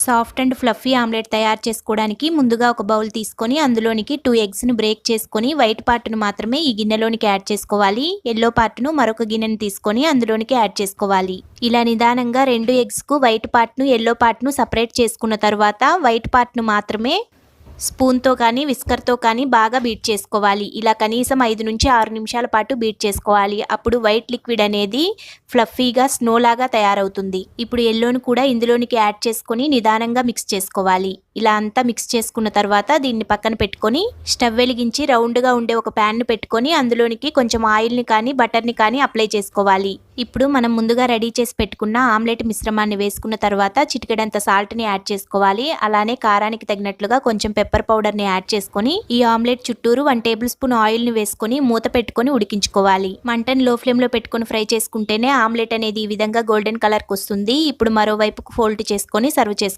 Soft and fluffy omelette తయారు చేసుకోవడానికి ముందుగా ఒక బౌల్ తీసుకొని అందులోనికి 2 ఎగ్స్ని బ్రేక్ చేసుకొని వైట్ పార్ట్ను మాత్రమే ఈ గిన్నెలోనికి యాడ్ చేసుకోవాలి. ఎల్లో పార్ట్ను మరొక గిన్నెని తీసుకొని అందులోనికి యాడ్ చేసుకోవాలి. ఇలా నిదానంగా 2 ఎగ్స్కు వైట్ పార్ట్ను ఎల్లో పార్ట్ను సపరేట్ చేసుకున్న తర్వాత వైట్ పార్ట్ను మాత్రమే స్పూన్తో కానీ విస్కర్తో కానీ బాగా బీట్ చేసుకోవాలి. ఇలా కనీసం 5 నుంచి 6 నిమిషాల పాటు బీట్ చేసుకోవాలి. అప్పుడు వైట్ లిక్విడ్ అనేది ఫ్లఫీగా స్నోలాగా తయారవుతుంది. ఇప్పుడు ఎల్లోను కూడా ఇందులోనికి యాడ్ చేసుకొని నిదానంగా మిక్స్ చేసుకోవాలి. ఇలా అంతా మిక్స్ చేసుకున్న తర్వాత దీన్ని పక్కన పెట్టుకొని స్టవ్ వెలిగించి రౌండ్గా ఉండే ఒక ప్యాన్ను పెట్టుకొని అందులోనికి కొంచెం ఆయిల్ని కానీ బటర్ని కానీ అప్లై చేసుకోవాలి. ఇప్పుడు మనం ముందుగా రెడీ చేసి పెట్టుకున్న ఆమ్లెట్ మిశ్రమాన్ని వేసుకున్న తర్వాత చిటికెడంత సాల్ట్ని యాడ్ చేసుకోవాలి. అలానే కారానికి తగినట్లుగా కొంచెం పెప్పర్ పౌడర్ని యాడ్ చేసుకొని ఈ ఆమ్లెట్ చుట్టూరు 1 టేబుల్ స్పూన్ ఆయిల్ని వేసుకొని మూత పెట్టుకొని ఉడికించుకోవాలి. మంటను లో ఫ్లేమ్లో పెట్టుకొని ఫ్రై చేసుకుంటేనే ఆమ్లెట్ అనేది ఈ విధంగా గోల్డెన్ కలర్కి వస్తుంది. ఇప్పుడు మరోవైపుకు ఫోల్డ్ చేసుకొని సర్వ్ చేసుకోవాలి.